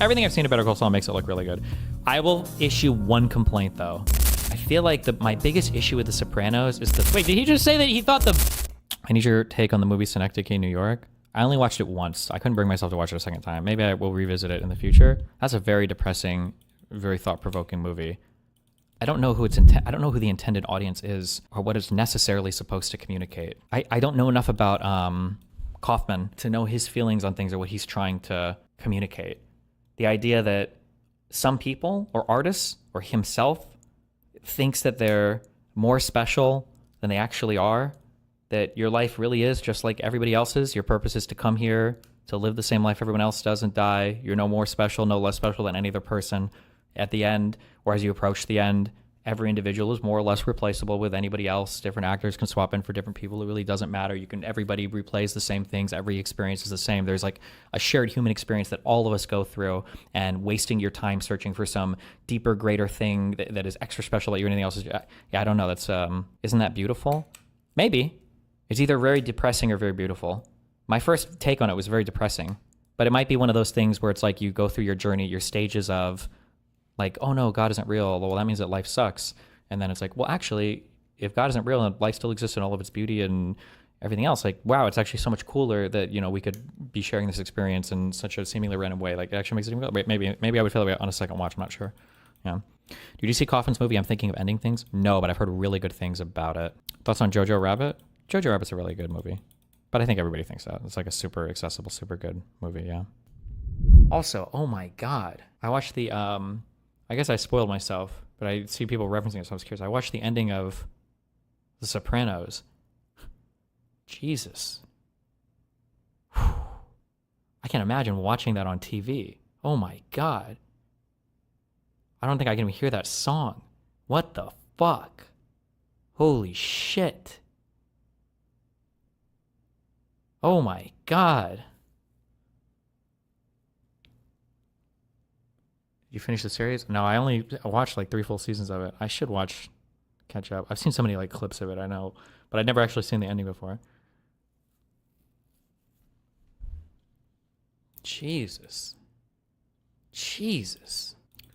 Everything I've seen of Better Call Saul makes it look really good. I will issue one complaint, though. I feel like my biggest issue with The Sopranos is the... Wait, did he just say that he thought the... I need your take on the movie Synecdoche, New York. I only watched it once. I couldn't bring myself to watch it a second time. Maybe I will revisit it in the future. That's a very depressing, very thought-provoking movie. I don't know who I don't know who the intended audience is or what it's necessarily supposed to communicate. I don't know enough about Kaufman to know his feelings on things or what he's trying to communicate. The idea that some people or artists or himself thinks that they're more special than they actually are, that your life really is just like everybody else's. Your purpose is to come here to live the same life everyone else does and die. You're no more special, no less special than any other person. At the end, or as you approach the end, every individual is more or less replaceable with anybody else. Different actors can swap in for different people. It really doesn't matter. Everybody replays the same things. Every experience is the same. There's like a shared human experience that all of us go through, and wasting your time searching for some deeper, greater thing that is extra special that you anything else is. Yeah, I don't know. That's isn't that beautiful? Maybe. It's either very depressing or very beautiful. My first take on it was very depressing, but it might be one of those things where it's like you go through your journey, your stages of like, oh no, God isn't real. Well, that means that life sucks. And then it's like, well, actually, if God isn't real and life still exists in all of its beauty and everything else, like, wow, it's actually so much cooler that, we could be sharing this experience in such a seemingly random way. Like, it actually makes it even good. Maybe I would feel that way on a second watch. I'm not sure. Yeah. Did you see Kaufman's movie, I'm Thinking of Ending Things? No, but I've heard really good things about it. Thoughts on Jojo Rabbit? Jojo Rabbit's a really good movie. But I think everybody thinks that. It's like a super accessible, super good movie, yeah. Also, oh my God. I watched the, I guess I spoiled myself, but I see people referencing it, so I was curious. I watched the ending of The Sopranos. Jesus. Whew. I can't imagine watching that on TV. Oh my God. I don't think I can even hear that song. What the fuck? Holy shit. Oh my God. You finished the series? No, I watched like 3 full seasons of it. I should catch up. I've seen so many like clips of it, I know, but I'd never actually seen the ending before. Jesus.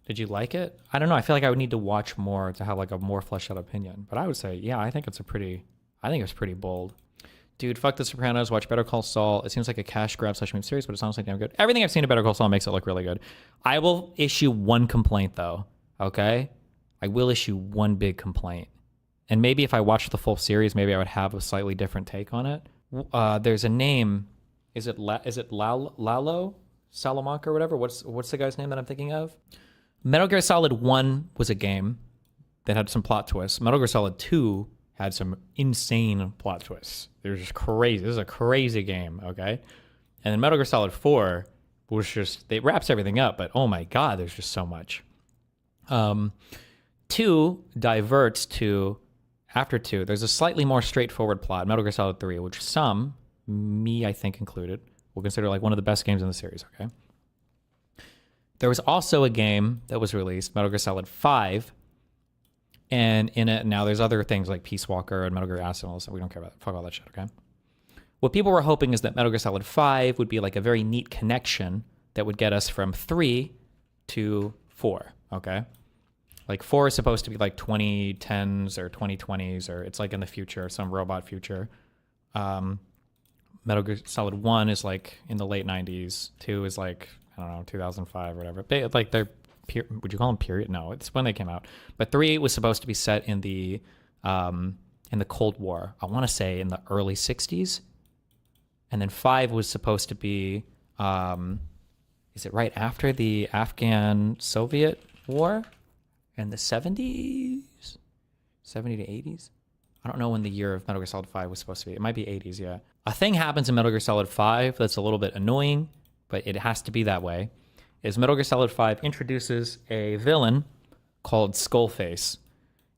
Did you like it? I don't know. I feel like I would need to watch more to have like a more fleshed out opinion, but I would say, yeah, I think it's pretty bold. Dude, fuck The Sopranos, watch Better Call Saul. It seems like a cash grab / meme series, but it sounds like damn good. Everything I've seen of Better Call Saul makes it look really good. I will issue one complaint, though, okay? I will issue one big complaint. And maybe if I watched the full series, maybe I would have a slightly different take on it. There's a name. Is it Lalo? Salamanca or whatever? What's the guy's name that I'm thinking of? Metal Gear Solid 1 was a game that had some plot twists. Metal Gear Solid 2 had some insane plot twists. They were just crazy. This is a crazy game, okay? And then Metal Gear Solid 4 was just, it wraps everything up, but oh my God, there's just so much. 2 diverts to, after 2, there's a slightly more straightforward plot, Metal Gear Solid 3, which some, me I think included, will consider like one of the best games in the series, okay? There was also a game that was released, Metal Gear Solid 5, and in it, now there's other things like Peace Walker and Metal Gear Acid and all this stuff. We don't care about that. Fuck all that shit, okay? What people were hoping is that Metal Gear Solid 5 would be like a very neat connection that would get us from 3 to 4, okay? Like 4 is supposed to be like 2010s or 2020s, or it's like in the future, some robot future. Metal Gear Solid 1 is like in the late 90s. 2 is like, I don't know, 2005 or whatever. They're would you call them period? No, it's when they came out. But 3 was supposed to be set in the Cold War. I want to say in the early 60s. And then 5 was supposed to be, is it right after the Afghan-Soviet War? In the 70s? 70 to 80s? I don't know when the year of Metal Gear Solid 5 was supposed to be. It might be 80s, yeah. A thing happens in Metal Gear Solid 5 that's a little bit annoying, but it has to be that way. Is Metal Gear Solid 5 introduces a villain called Skullface.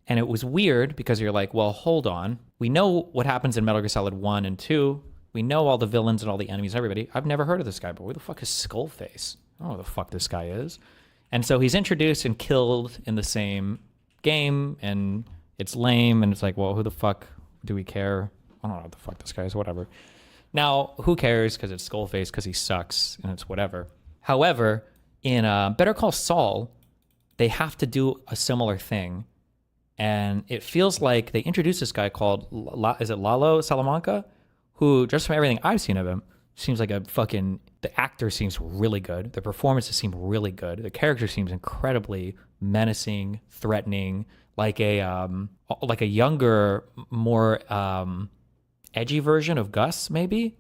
And it was weird because you're like, well, hold on. We know what happens in Metal Gear Solid 1 and 2. We know all the villains and all the enemies and everybody. I've never heard of this guy, but where the fuck is Skullface? I don't know who the fuck this guy is. And so he's introduced and killed in the same game, and it's lame, and it's like, well, who the fuck do we care? I don't know what the fuck this guy is, whatever. Now, who cares because it's Skullface, because he sucks, and it's whatever. However, in Better Call Saul, they have to do a similar thing. And it feels like they introduced this guy called, is it Lalo Salamanca? Who, just from everything I've seen of him, seems like the actor seems really good. The performances seem really good. The character seems incredibly menacing, threatening, like a younger, more edgy version of Gus, maybe?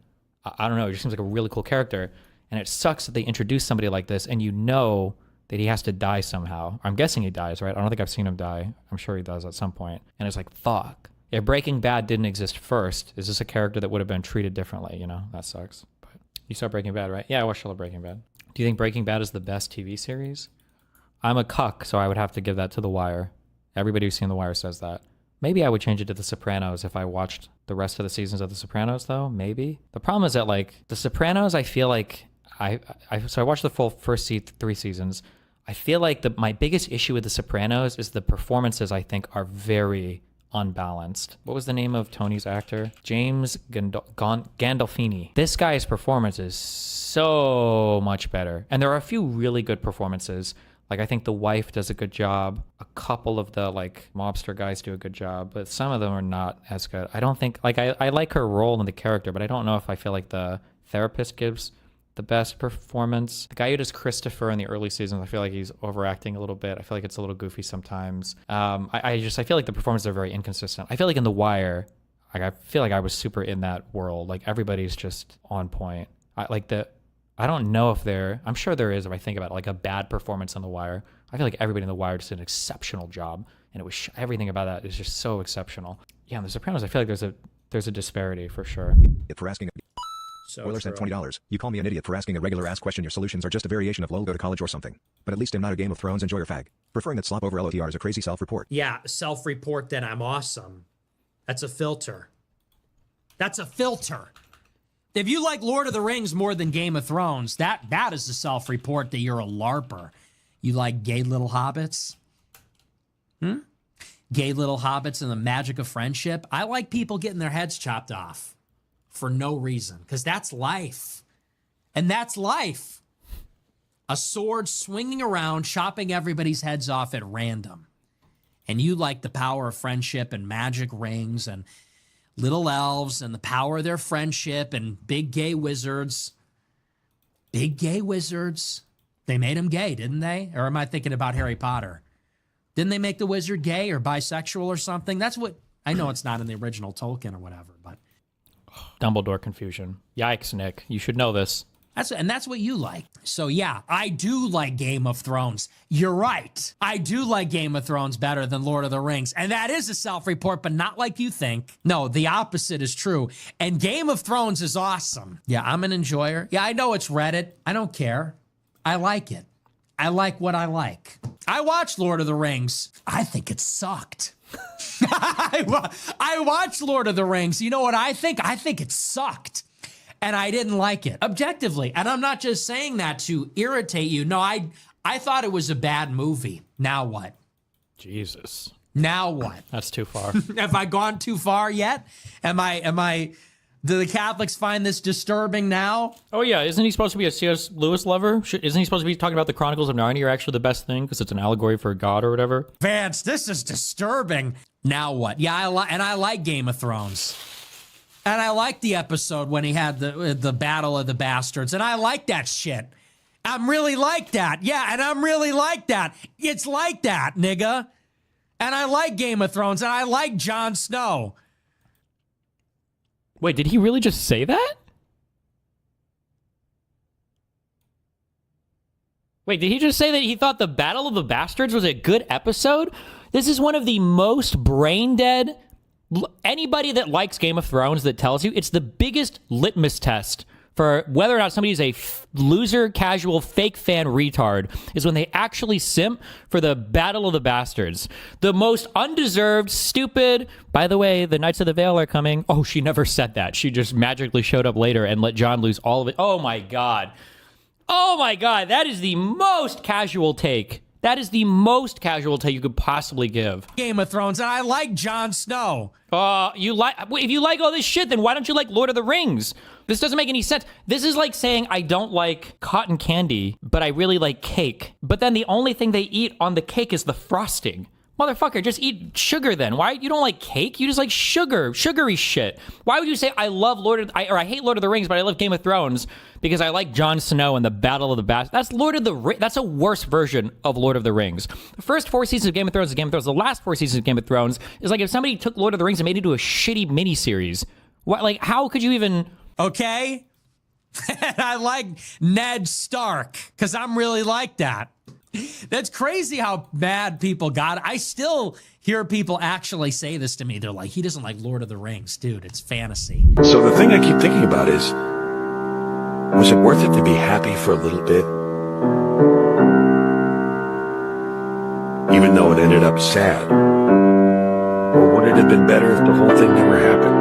I don't know. It just seems like a really cool character. And it sucks that they introduce somebody like this and you know that he has to die somehow. I'm guessing he dies, right? I don't think I've seen him die. I'm sure he does at some point. And it's like, fuck. If Breaking Bad didn't exist first, is this a character that would have been treated differently? You know, that sucks. But you saw Breaking Bad, right? Yeah, I watched all of Breaking Bad. Do you think Breaking Bad is the best TV series? I'm a cuck, so I would have to give that to The Wire. Everybody who's seen The Wire says that. Maybe I would change it to The Sopranos if I watched the rest of the seasons of The Sopranos, though. Maybe. The problem is that, like, The Sopranos, I feel like I watched the full first 3 seasons. I feel like my biggest issue with The Sopranos is the performances, I think, are very unbalanced. What was the name of Tony's actor? James Gandolfini. This guy's performance is so much better. And there are a few really good performances. Like, I think the wife does a good job. A couple of the, like, mobster guys do a good job. But some of them are not as good. I don't think... Like, I like her role in the character, but I don't know if I feel like the therapist gives the best performance. The guy who does Christopher in the early seasons, I feel like he's overacting a little bit. I feel like it's a little goofy sometimes. I feel like the performances are very inconsistent. I feel like in The Wire, I feel like I was super in that world. Like, everybody's just on point. I don't know if I'm sure there is if I think about it, like a bad performance on The Wire. I feel like everybody in The Wire did an exceptional job, and it was everything about that is just so exceptional. Yeah, in The Sopranos, I feel like there's a disparity for sure. For asking Spoiler sent $20. You call me an idiot for asking a regular ass question. Your solutions are just a variation of lol, go to college or something. But at least I'm not a Game of Thrones enjoyer fag. Preferring that slop over LOTR is a crazy self-report. Yeah, self-report that I'm awesome. That's a filter. That's a filter. If you like Lord of the Rings more than Game of Thrones, that is the self-report that you're a LARPer. You like gay little hobbits? Gay little hobbits and the magic of friendship? I like people getting their heads chopped off for no reason, because that's life. And that's life. A sword swinging around, chopping everybody's heads off at random. And you like the power of friendship and magic rings and little elves and the power of their friendship and big gay wizards. Big gay wizards. They made him gay, didn't they? Or am I thinking about Harry Potter? Didn't they make the wizard gay or bisexual or something? That's what... I know it's not in the original Tolkien or whatever, but... Dumbledore confusion. Yikes, Nick. You should know this. That's what you like. So yeah, I do like Game of Thrones. You're right. I do like Game of Thrones better than Lord of the Rings. And that is a self-report, but not like you think. No, the opposite is true. And Game of Thrones is awesome. Yeah, I'm an enjoyer. Yeah, I know it's Reddit. I don't care. I like it. I like what I like. I watched Lord of the Rings. I think it sucked. I watched Lord of the Rings. You know what I think? I think it sucked. And I didn't like it, objectively. And I'm not just saying that to irritate you. No, I thought it was a bad movie. Now what? Jesus. Now what? That's too far. Have I gone too far yet? Do the Catholics find this disturbing now? Oh yeah, isn't he supposed to be a C.S. Lewis lover? Isn't he supposed to be talking about the Chronicles of Narnia are actually the best thing because it's an allegory for God or whatever? Vance, this is disturbing. Now what? Yeah, I like Game of Thrones. And I like the episode when he had the Battle of the Bastards. And I like that shit. I'm really like that. Yeah, and I'm really like that. It's like that, nigga. And I like Game of Thrones. And I like Jon Snow. Wait, did he really just say that? Wait, did he just say that he thought the Battle of the Bastards was a good episode? This is one of the most brain-dead... Anybody that likes Game of Thrones that tells you it's the biggest litmus test for whether or not somebody's a loser, casual, fake fan retard is when they actually simp for the Battle of the Bastards. The most undeserved, stupid... By the way, the Knights of the Vale are coming. Oh, she never said that. She just magically showed up later and let Jon lose all of it. Oh my God. Oh my God. That is the most casual take. That is the most casual take you could possibly give. Game of Thrones, and I like Jon Snow. If you like all this shit, then why don't you like Lord of the Rings? This doesn't make any sense. This is like saying I don't like cotton candy, but I really like cake. But then the only thing they eat on the cake is the frosting. Motherfucker, just eat sugar then. Why? You don't like cake? You just like sugary shit. Why would you say I love I hate Lord of the Rings, but I love Game of Thrones because I like Jon Snow and the Battle of the Bastards? That's a worse version of Lord of the Rings. The first 4 seasons of Game of Thrones is Game of Thrones. The last 4 seasons of Game of Thrones is like if somebody took Lord of the Rings and made it into a shitty miniseries. What? Like, how could you even? Okay, and I like Ned Stark because I'm really like that. That's crazy how mad people got. I still hear people actually say this to me. They're like, he doesn't like Lord of the Rings. Dude, it's fantasy. So the thing I keep thinking about is, was it worth it to be happy for a little bit? Even though it ended up sad? Or would it have been better if the whole thing never happened?